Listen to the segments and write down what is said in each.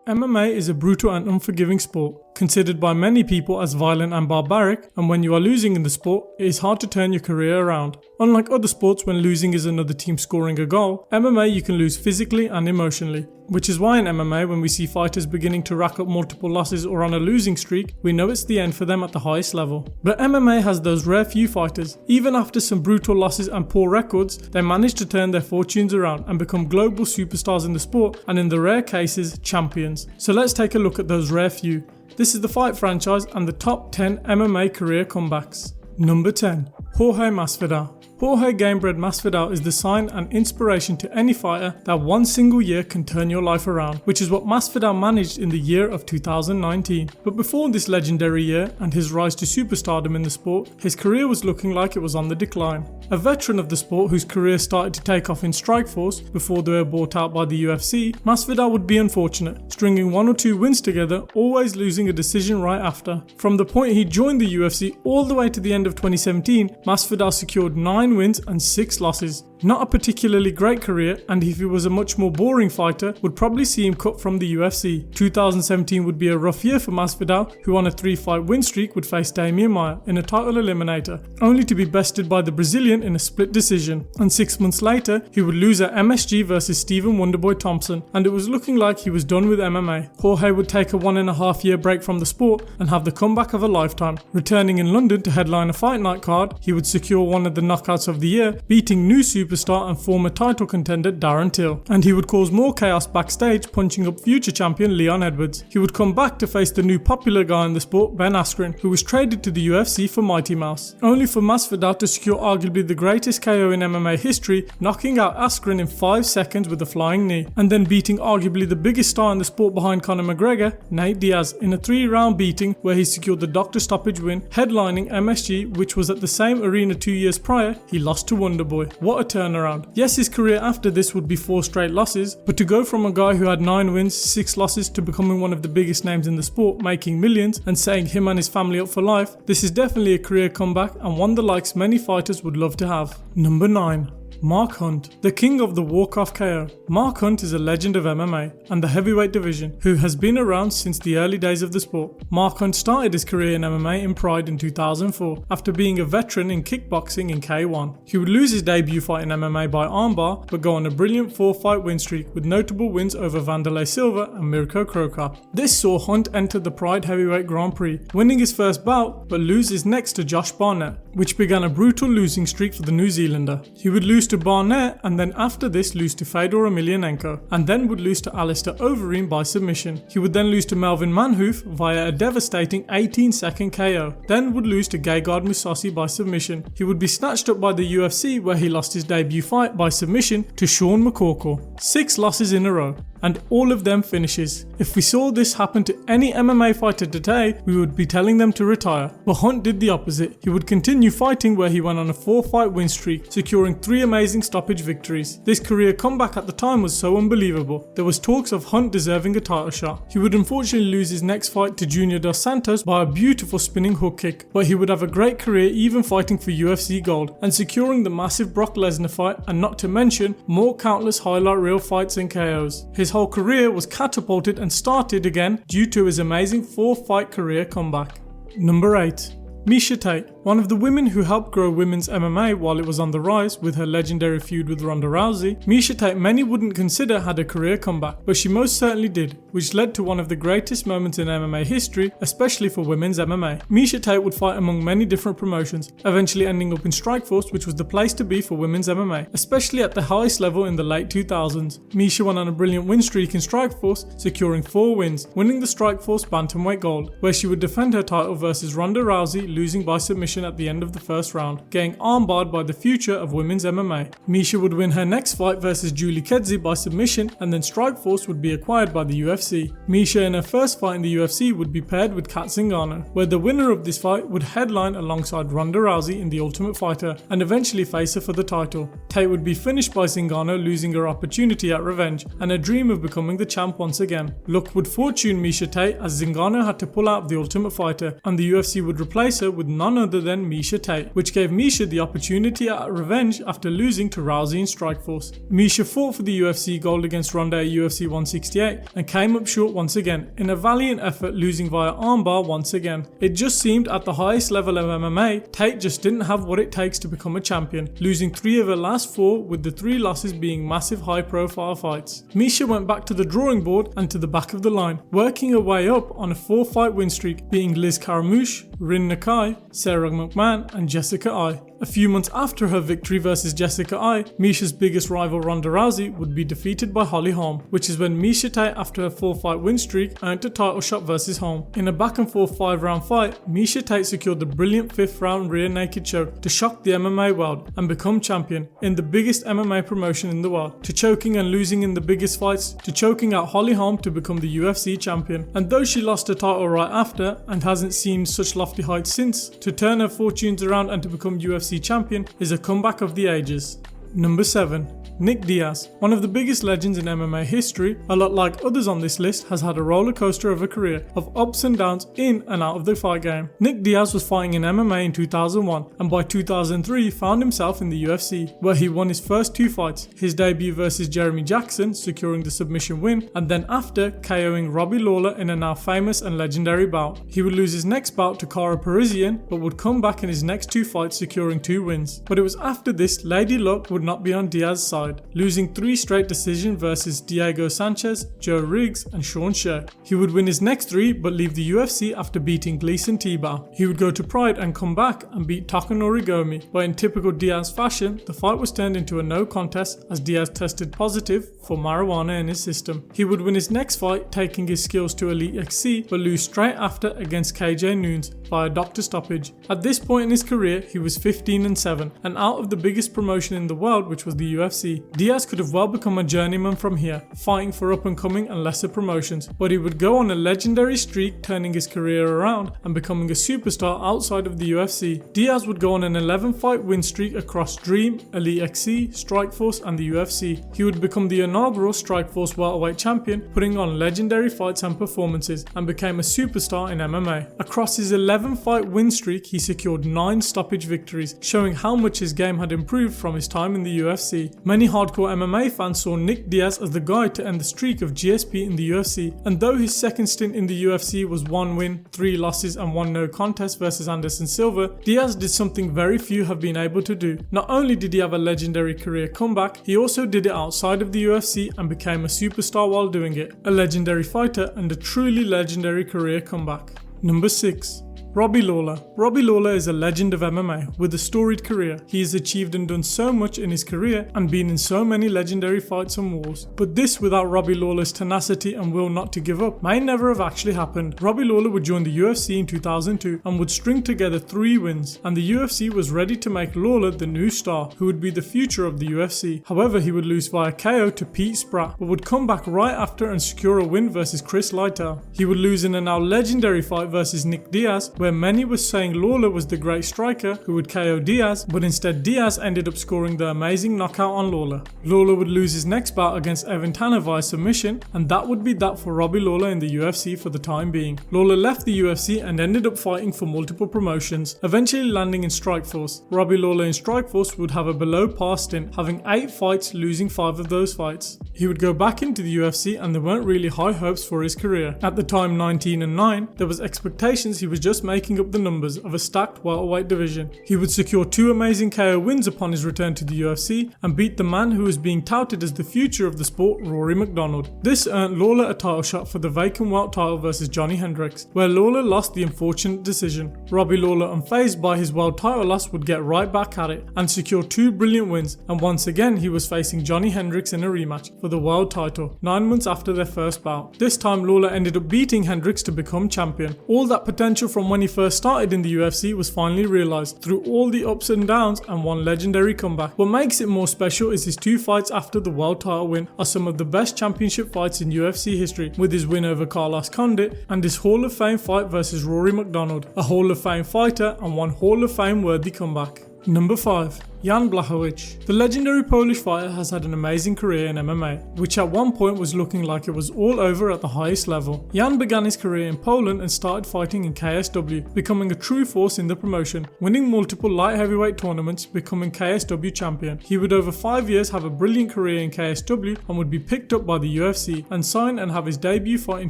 MMA is a brutal and unforgiving sport, considered by many people as violent and barbaric, and when you are losing in the sport, it is hard to turn your career around. Unlike other sports when losing is another team scoring a goal, MMA you can lose physically and emotionally. Which is why in MMA when we see fighters beginning to rack up multiple losses or on a losing streak, we know it's the end for them at the highest level. But MMA has those rare few fighters. Even after some brutal losses and poor records, they manage to turn their fortunes around and become global superstars in the sport, and in the rare cases, champions. So let's take a look at those rare few. This is the Fight franchise and the top 10 MMA career comebacks. Number 10. Jorge Masvidal. Jorge Gamebred Masvidal is the sign and inspiration to any fighter that one single year can turn your life around, which is what Masvidal managed in the year of 2019. But before this legendary year and his rise to superstardom in the sport, his career was looking like it was on the decline. A veteran of the sport whose career started to take off in Strikeforce before they were bought out by the UFC, Masvidal would be unfortunate, stringing 1 or 2 wins together, always losing a decision right after. From the point he joined the UFC all the way to the end of 2017, Masvidal secured 9 wins and 6 losses. Not a particularly great career, and if he was a much more boring fighter, would probably see him cut from the UFC. 2017 would be a rough year for Masvidal, who on a 3-fight win streak would face Damian Maia in a title eliminator, only to be bested by the Brazilian in a split decision. And 6 months later, he would lose at MSG versus Stephen Wonderboy Thompson, and it was looking like he was done with MMA. Jorge would take a 1.5 year break from the sport and have the comeback of a lifetime. Returning in London to headline a fight night card, he would secure one of the knockouts of the year, beating new superstar and former title contender Darren Till, and he would cause more chaos backstage, punching up future champion Leon Edwards. He would come back to face the new popular guy in the sport, Ben Askren, who was traded to the UFC for Mighty Mouse, only for Masvidal to secure arguably the greatest KO in MMA history, knocking out Askren in 5 seconds with a flying knee, and then beating arguably the biggest star in the sport behind Conor McGregor, Nate Diaz, in a 3-round beating where he secured the doctor stoppage win, headlining MSG, which was at the same arena 2 years prior. He lost to Wonderboy. What a turnaround. Yes, his career after this would be 4 straight losses, but to go from a guy who had 9 wins, 6 losses to becoming one of the biggest names in the sport, making millions and setting him and his family up for life, this is definitely a career comeback and one the likes many fighters would love to have. Number 9. Mark Hunt, the king of the walk-off KO. Mark Hunt is a legend of MMA and the heavyweight division, who has been around since the early days of the sport. Mark Hunt started his career in MMA in Pride in 2004, after being a veteran in kickboxing in K1. He would lose his debut fight in MMA by armbar, but go on a brilliant 4-fight win streak with notable wins over Vanderlei Silva and Mirko Cro Cop. This saw Hunt enter the Pride Heavyweight Grand Prix, winning his first bout, but lose his next to Josh Barnett, which began a brutal losing streak for the New Zealander. He would lose to Barnett and then after this lose to Fedor Emelianenko, and then would lose to Alistair Overeem by submission. He would then lose to Melvin Manhoef via a devastating 18-second KO, then would lose to Gegard Mousasi by submission. He would be snatched up by the UFC where he lost his debut fight by submission to Sean McCorkle. 6 losses in a row, and all of them finishes. If we saw this happen to any MMA fighter today, we would be telling them to retire. But Hunt did the opposite. He would continue fighting where he went on a 4-fight win streak, securing 3 amazing stoppage victories. This career comeback at the time was so unbelievable. There was talks of Hunt deserving a title shot. He would unfortunately lose his next fight to Junior Dos Santos by a beautiful spinning hook kick, but he would have a great career even fighting for UFC gold and securing the massive Brock Lesnar fight, and not to mention more countless highlight reel fights and KOs. His whole career was catapulted and started again due to his amazing 4-fight career comeback. Number 8. Misha Tate, one of the women who helped grow women's MMA while it was on the rise with her legendary feud with Ronda Rousey. Misha Tate many wouldn't consider had a career comeback, but she most certainly did, which led to one of the greatest moments in MMA history, especially for women's MMA. Misha Tate would fight among many different promotions, eventually ending up in Strikeforce, which was the place to be for women's MMA, especially at the highest level in the late 2000s. Misha went on a brilliant win streak in Strikeforce, securing 4 wins, winning the Strikeforce Bantamweight Gold, where she would defend her title versus Ronda Rousey, losing by submission at the end of the first round, getting armbarred by the future of women's MMA. Misha would win her next fight versus Julie Kedzie by submission, and then Strikeforce would be acquired by the UFC. Misha in her first fight in the UFC would be paired with Kat Zingano, where the winner of this fight would headline alongside Ronda Rousey in The Ultimate Fighter and eventually face her for the title. Tate would be finished by Zingano, losing her opportunity at revenge and a dream of becoming the champ once again. Luck would fortune Misha Tate as Zingano had to pull out of The Ultimate Fighter, and the UFC would replace her with none other other than Misha Tate, which gave Misha the opportunity at revenge after losing to Rousey in Strikeforce. Misha fought for the UFC gold against Ronda at UFC 168 and came up short once again, in a valiant effort losing via armbar once again. It just seemed at the highest level of MMA, Tate just didn't have what it takes to become a champion, losing 3 of her last 4, with the 3 losses being massive high-profile fights. Misha went back to the drawing board and to the back of the line, working her way up on a 4-fight win streak, beating Liz Caramouche, Rin Nakai, Serra McMahon and Jessica Ai. A few months after her victory versus Jessica Ai, Misha's biggest rival Ronda Rousey would be defeated by Holly Holm, which is when Misha Tate, after her 4-fight win streak, earned a title shot versus Holm. In a back and forth 5-round fight, Misha Tate secured the brilliant 5th round rear naked choke to shock the MMA world and become champion in the biggest MMA promotion in the world, to choking and losing in the biggest fights, to choking out Holly Holm to become the UFC champion. And though she lost her title right after and hasn't seen such lofty heights since, to turn her fortunes around and to become UFC champion is a comeback of the ages. Number 7. Nick Diaz, one of the biggest legends in MMA history, a lot like others on this list, has had a roller coaster of a career of ups and downs in and out of the fight game. Nick Diaz was fighting in MMA in 2001 and by 2003 found himself in the UFC, where he won his first 2 fights, his debut versus Jeremy Jackson securing the submission win, and then after KOing Robbie Lawler in a now famous and legendary bout. He would lose his next bout to Cara Parisian, but would come back in his next 2 fights securing 2 wins. But it was after this Lady Luck would not be on Diaz's side, losing 3 straight decisions versus Diego Sanchez, Joe Riggs and Sean Shea. He would win his next 3 but leave the UFC after beating Gleison Tibau. He would go to Pride and come back and beat Takanori Gomi, but in typical Diaz fashion, the fight was turned into a no contest as Diaz tested positive for marijuana in his system. He would win his next fight, taking his skills to Elite XC, but lose straight after against KJ Noons via doctor stoppage. At this point in his career, he was 15-7 and out of the biggest promotion in the world, which was the UFC. Diaz could have well become a journeyman from here, fighting for up and coming and lesser promotions, but he would go on a legendary streak, turning his career around and becoming a superstar outside of the UFC. Diaz would go on an 11-fight win streak across Dream, Elite XC, Strikeforce and the UFC. He would become the inaugural Strikeforce welterweight champion, putting on legendary fights and performances, and became a superstar in MMA. Across his 11-fight win streak, he secured 9 stoppage victories, showing how much his game had improved from his time in the UFC. Many hardcore MMA fans saw Nick Diaz as the guy to end the streak of GSP in the UFC, and though his second stint in the UFC was 1 win, 3 losses and 1 no contest versus Anderson Silva, Diaz did something very few have been able to do. Not only did he have a legendary career comeback, he also did it outside of the UFC and became a superstar while doing it, a legendary fighter and a truly legendary career comeback. Number 6. Robbie Lawler. Robbie Lawler is a legend of MMA with a storied career. He has achieved and done so much in his career and been in so many legendary fights and wars. But this, without Robbie Lawler's tenacity and will not to give up, may never have actually happened. Robbie Lawler would join the UFC in 2002 and would string together 3 wins, and the UFC was ready to make Lawler the new star who would be the future of the UFC. However, he would lose via KO to Pete Spratt, but would come back right after and secure a win versus Chris Lightow. He would lose in a now legendary fight versus Nick Diaz, where many were saying Lawler was the great striker who would KO Diaz, but instead Diaz ended up scoring the amazing knockout on Lawler. Lawler would lose his next bout against Evan Tanner via submission, and that would be that for Robbie Lawler in the UFC for the time being. Lawler left the UFC and ended up fighting for multiple promotions, eventually landing in Strikeforce. Robbie Lawler in Strikeforce would have a below par stint, having 8 fights, losing 5 of those fights. He would go back into the UFC and there weren't really high hopes for his career. At the time 19-9, there was expectations he was just making up the numbers of a stacked welterweight division. He would secure 2 amazing KO wins upon his return to the UFC and beat the man who was being touted as the future of the sport, Rory McDonald. This earned Lawler a title shot for the vacant welt title versus Johnny Hendricks, where Lawler lost the unfortunate decision. Robbie Lawler, unfazed by his world title loss, would get right back at it and secure 2 brilliant wins, and once again he was facing Johnny Hendricks in a rematch for the world title 9 months after their first bout. This time Lawler ended up beating Hendricks to become champion. All that potential from when he first started in the UFC was finally realised through all the ups and downs and one legendary comeback. What makes it more special is his 2 fights after the world title win are some of the best championship fights in UFC history, with his win over Carlos Condit and his Hall of Fame fight versus Rory McDonald, a Hall of Fame fighter and one Hall of Fame worthy comeback. Number 5. Jan Blachowicz. The legendary Polish fighter has had an amazing career in MMA, which at one point was looking like it was all over at the highest level. Jan began his career in Poland and started fighting in KSW, becoming a true force in the promotion, winning multiple light heavyweight tournaments, becoming KSW champion. He would over 5 years have a brilliant career in KSW and would be picked up by the UFC and sign and have his debut fight in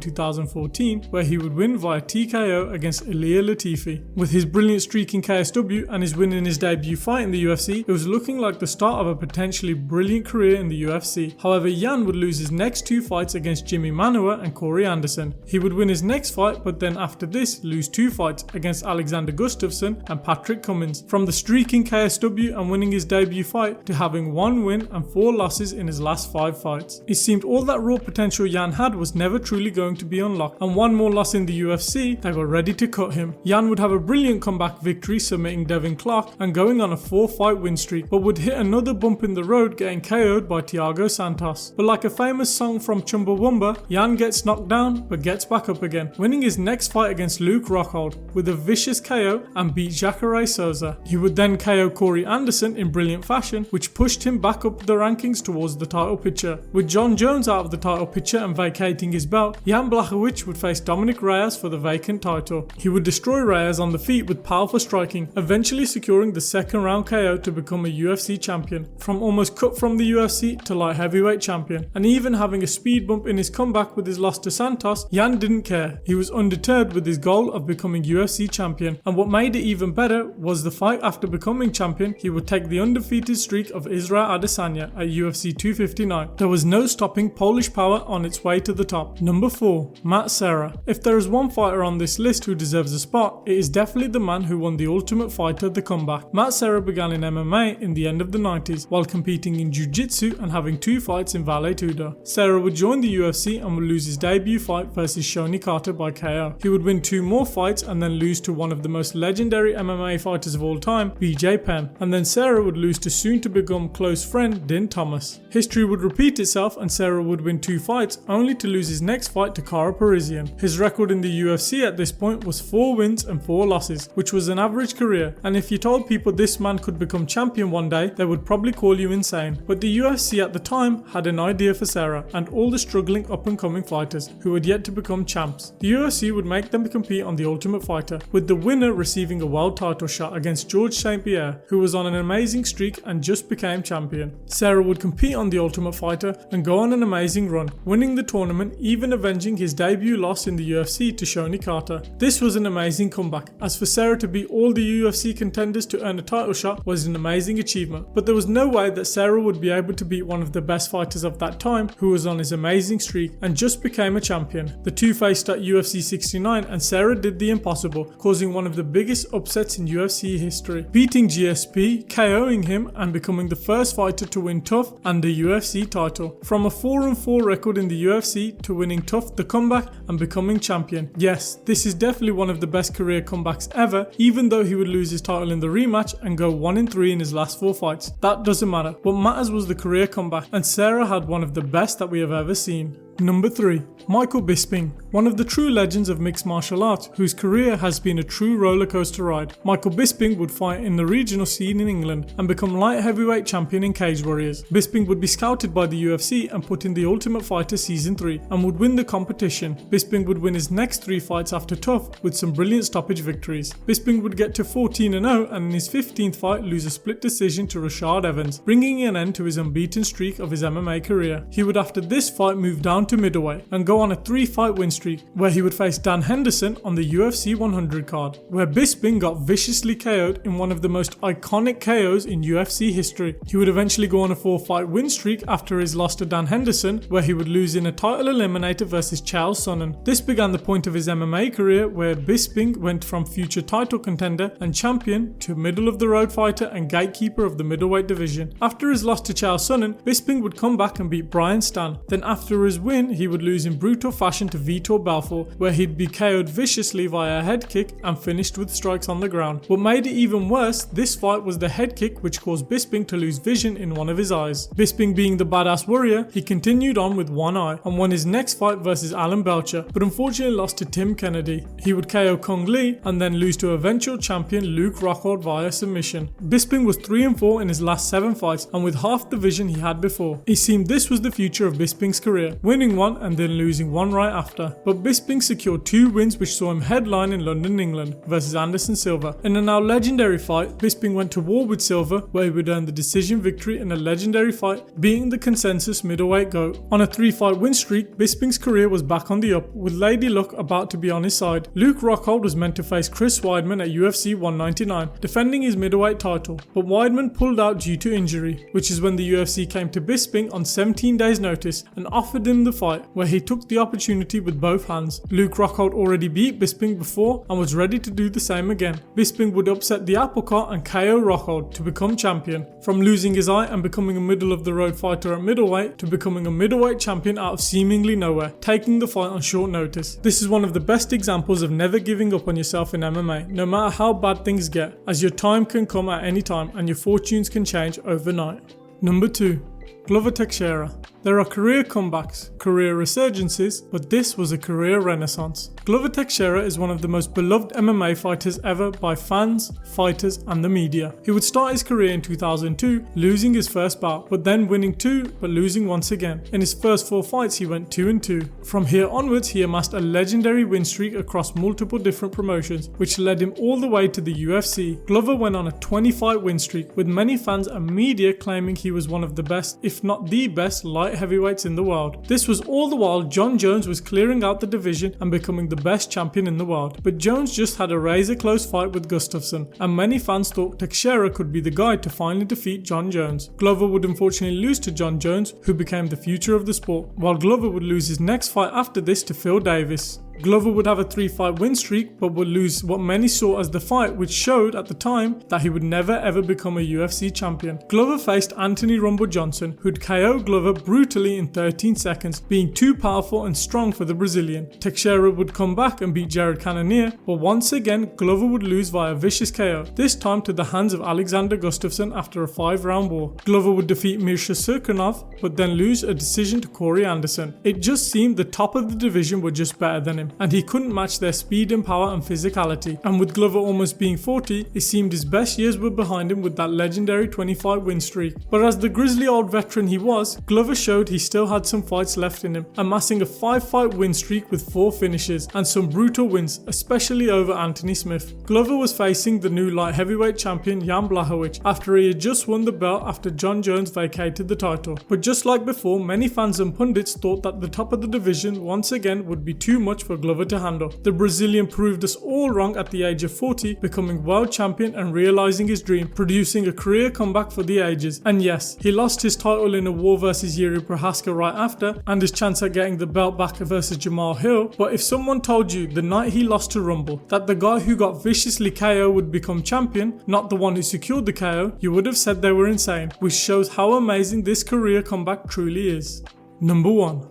2014, where he would win via TKO against Ilia Latifi. With his brilliant streak in KSW and his win in his debut fight in the UFC, it was looking like the start of a potentially brilliant career in the UFC. However, Jan would lose his next 2 fights against Jimmy Manuwa and Corey Anderson. He would win his next fight, but then after this lose 2 fights against Alexander Gustafsson and Patrick Cummins. From the streak in KSW and winning his debut fight to having 1 win and 4 losses in his last 5 fights. It seemed all that raw potential Jan had was never truly going to be unlocked, and 1 more loss in the UFC, they were ready to cut him. Jan would have a brilliant comeback victory submitting Devin Clark and going on a 4-fight win streak, but would hit another bump in the road getting KO'd by Thiago Santos. But like a famous song from Chumbawamba, Jan gets knocked down but gets back up again, winning his next fight against Luke Rockhold with a vicious KO and beat Jacare Souza. He would then KO Corey Anderson in brilliant fashion, which pushed him back up the rankings towards the title picture. With John Jones out of the title picture and vacating his belt, Jan Blachowicz would face Dominic Reyes for the vacant title. He would destroy Reyes on the feet with powerful striking, eventually securing the 2nd round KO to become a UFC champion. From almost cut from the UFC to light heavyweight champion, and even having a speed bump in his comeback with his loss to Santos, Jan didn't care. He was undeterred with his goal of becoming UFC champion, and what made it even better was the fight after becoming champion, he would take the undefeated streak of Israel Adesanya at UFC 259. There was no stopping Polish power on its way to the top. Number 4. Matt Serra. If there is one fighter on this list who deserves a spot, it is definitely the man who won the Ultimate Fighter The Comeback. Matt Serra began in MMA in the end of the 90s while competing in Jiu-Jitsu and having 2 fights in Vale Tudo. Serra would join the UFC and would lose his debut fight versus Shoni Carter by KO. He would win 2 more fights and then lose to one of the most legendary MMA fighters of all time, BJ Penn, and then Serra would lose to soon to become close friend Din Thomas. History would repeat itself and Serra would win 2 fights only to lose his next fight to Kara Parisian. His record in the UFC at this point was 4 wins and 4 losses, which was an average career, and if you told people this man could become champion one day, they would probably call you insane. But the UFC at the time had an idea for Serra and all the struggling up and coming fighters who had yet to become champs. The UFC would make them compete on the Ultimate Fighter, with the winner receiving a world title shot against George St. Pierre, who was on an amazing streak and just became champion. Serra would compete on the Ultimate Fighter and go on an amazing run, winning the tournament, even avenging his debut loss in the UFC to Shoni Carter. This was an amazing comeback, as for Serra to beat all the UFC contenders to earn a title shot was an amazing achievement, but there was no way that Serra would be able to beat one of the best fighters of that time who was on his amazing streak and just became a champion. The 2 faced at UFC 69 and Serra did the impossible, causing one of the biggest upsets in UFC history, beating GSP, KOing him and becoming the first fighter to win TUF and the UFC title. From a 4-4 record in the UFC to winning TUF The Comeback and becoming champion. Yes, this is definitely one of the best career comebacks ever, even though he would lose his title in the rematch and go 1-3 in his last 4 fights. That doesn't matter. What matters was the career comeback, and Serra had one of the best that we have ever seen. Number 3. Michael Bisping, one of the true legends of mixed martial arts, whose career has been a true rollercoaster ride. Michael Bisping would fight in the regional scene in England and become light heavyweight champion in Cage Warriors. Bisping would be scouted by the UFC and put in the Ultimate Fighter Season 3 and would win the competition. Bisping would win his next 3 fights after TUF with some brilliant stoppage victories. Bisping would get to 14-0 and in his 15th fight lose a split decision to Rashad Evans, bringing an end to his unbeaten streak of his MMA career. He would after this fight move down to middleweight and go on a 3-fight win streak where he would face Dan Henderson on the UFC 100 card, where Bisping got viciously KO'd in one of the most iconic KOs in UFC history. He would eventually go on a 4-fight win streak after his loss to Dan Henderson, where he would lose in a title eliminator versus Chael Sonnen. This began the point of his MMA career, where Bisping went from future title contender and champion to middle of the road fighter and gatekeeper of the middleweight division. After his loss to Chael Sonnen, Bisping would come back and beat Brian Stann. Then after his win, he would lose in brutal fashion to Vitor Vitor Belfort, where he'd be KO'd viciously via a head kick and finished with strikes on the ground. What made it even worse, this fight was the head kick which caused Bisping to lose vision in one of his eyes. Bisping, being the badass warrior, he continued on with one eye and won his next fight versus Alan Belcher, but unfortunately lost to Tim Kennedy. He would KO Kung Lee and then lose to eventual champion Luke Rockhold via submission. Bisping was 3-4 in his last 7 fights and with half the vision he had before. It seemed this was the future of Bisping's career, winning one and then losing one right after. But Bisping secured 2 wins which saw him headline in London, England versus Anderson Silva. In a now legendary fight, Bisping went to war with Silva, where he would earn the decision victory in a legendary fight, beating the consensus middleweight GOAT. On a 3-fight win streak, Bisping's career was back on the up, with Lady Luck about to be on his side. Luke Rockhold was meant to face Chris Weidman at UFC 199, defending his middleweight title, but Weidman pulled out due to injury, which is when the UFC came to Bisping on 17 days notice and offered him the fight, where he took the opportunity with both hands. Luke Rockhold already beat Bisping before and was ready to do the same again. Bisping would upset the apple cart and KO Rockhold to become champion. From losing his eye and becoming a middle-of-the-road fighter at middleweight to becoming a middleweight champion out of seemingly nowhere, taking the fight on short notice. This is one of the best examples of never giving up on yourself in MMA, no matter how bad things get, as your time can come at any time and your fortunes can change overnight. Number 2. Glover Teixeira. There are career comebacks, career resurgences, but this was a career renaissance. Glover Teixeira is one of the most beloved MMA fighters ever by fans, fighters and the media. He would start his career in 2002, losing his first bout, but then winning 2 but losing once again. In his first 4 fights he went 2-2. From here onwards he amassed a legendary win streak across multiple different promotions, which led him all the way to the UFC. Glover went on a 20-fight win streak, with many fans and media claiming he was one of the best, if not the best, light heavyweights in the world. This was all the while Jon Jones was clearing out the division and becoming the best champion in the world. But Jones just had a razor close fight with Gustafsson, and many fans thought Teixeira could be the guy to finally defeat Jon Jones. Glover would unfortunately lose to Jon Jones, who became the future of the sport, while Glover would lose his next fight after this to Phil Davis. Glover would have a 3-fight win streak but would lose what many saw as the fight which showed at the time that he would never ever become a UFC champion. Glover faced Anthony Rumble Johnson, who'd KO Glover brutally in 13 seconds, being too powerful and strong for the Brazilian. Teixeira would come back and beat Jared Cannonier, but once again Glover would lose via vicious KO, this time to the hands of Alexander Gustafsson after a 5-round war. Glover would defeat Misha Tate, but then lose a decision to Corey Anderson. It just seemed the top of the division were just better than him, and he couldn't match their speed and power and physicality. And with Glover almost being 40, it seemed his best years were behind him with that legendary 25 win streak. But as the grizzly old veteran he was, Glover showed he still had some fights left in him, amassing a 5-fight win streak with 4 finishes and some brutal wins, especially over Anthony Smith. Glover was facing the new light heavyweight champion Jan Blachowicz after he had just won the belt after Jon Jones vacated the title. But just like before, many fans and pundits thought that the top of the division once again would be too much for Glover to handle. The Brazilian proved us all wrong at the age of 40, becoming world champion and realizing his dream, producing a career comeback for the ages. And yes, he lost his title in a war versus Yuri Prohaska right after, and his chance at getting the belt back versus Jamal Hill, but if someone told you the night he lost to Rumble that the guy who got viciously KO would become champion, not the one who secured the KO, you would have said they were insane, which shows how amazing this career comeback truly is. Number 1.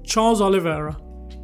Charles Oliveira.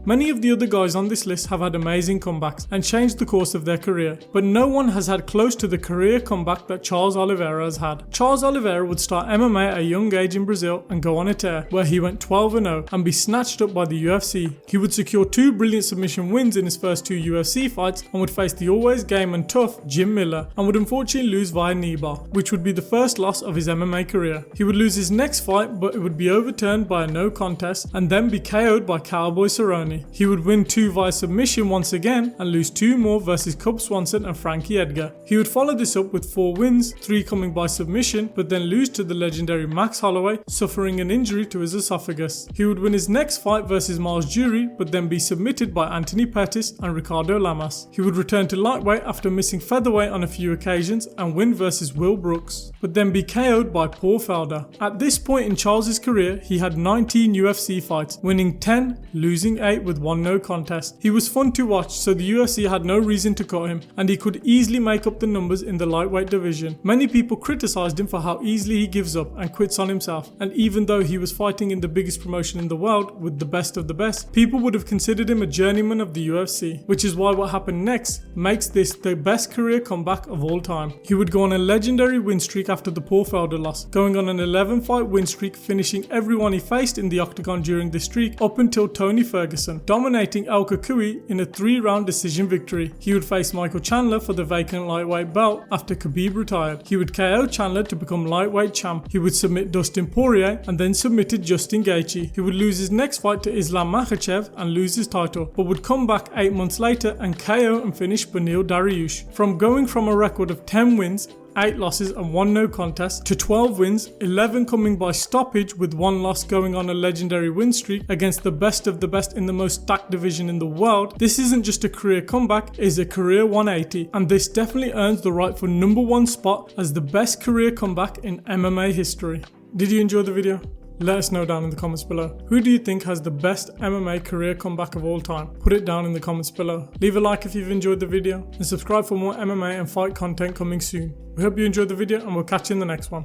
Many of the other guys on this list have had amazing comebacks and changed the course of their career, but no one has had close to the career comeback that Charles Oliveira has had. Charles Oliveira would start MMA at a young age in Brazil and go on a tear, where he went 12-0 and be snatched up by the UFC. He would secure 2 brilliant submission wins in his first 2 UFC fights and would face the always game and tough Jim Miller, and would unfortunately lose via knee bar, which would be the first loss of his MMA career. He would lose his next fight, but it would be overturned by a no contest and then be KO'd by Cowboy Cerrone. He would win 2 via submission once again and lose 2 more versus Cub Swanson and Frankie Edgar. He would follow this up with 4 wins, 3 coming by submission, but then lose to the legendary Max Holloway, suffering an injury to his esophagus. He would win his next fight versus Miles Jury, but then be submitted by Anthony Pettis and Ricardo Lamas. He would return to lightweight after missing featherweight on a few occasions and win versus Will Brooks, but then be KO'd by Paul Felder. At this point in Charles' career, he had 19 UFC fights, winning 10, losing 8 28 with 1 no contest. He was fun to watch, so the UFC had no reason to cut him, and he could easily make up the numbers in the lightweight division. Many people criticized him for how easily he gives up and quits on himself, and even though he was fighting in the biggest promotion in the world with the best of the best, people would have considered him a journeyman of the UFC, which is why what happened next makes this the best career comeback of all time. He would go on a legendary win streak after the Paul Felder loss, going on an 11-fight win streak, finishing everyone he faced in the octagon during this streak up until Tony Ferguson, dominating El Kukui in a 3-round decision victory. He would face Michael Chandler for the vacant lightweight belt after Khabib retired. He would KO Chandler to become lightweight champ. He would submit Dustin Poirier and then submitted Justin Gaethje. He would lose his next fight to Islam Makhachev and lose his title, but would come back 8 months later and KO and finish Beneil Dariush. From going from a record of 10 wins, 8 losses and 1 no contest to 12 wins, 11 coming by stoppage with 1 loss, going on a legendary win streak against the best of the best in the most stacked division in the world. This isn't just a career comeback, it is a career 180, and this definitely earns the right for #1 spot as the best career comeback in MMA history. Did you enjoy the video? Let us know down in the comments below. Who do you think has the best MMA career comeback of all time? Put it down in the comments below. Leave a like if you've enjoyed the video and subscribe for more MMA and fight content coming soon. We hope you enjoyed the video and we'll catch you in the next one.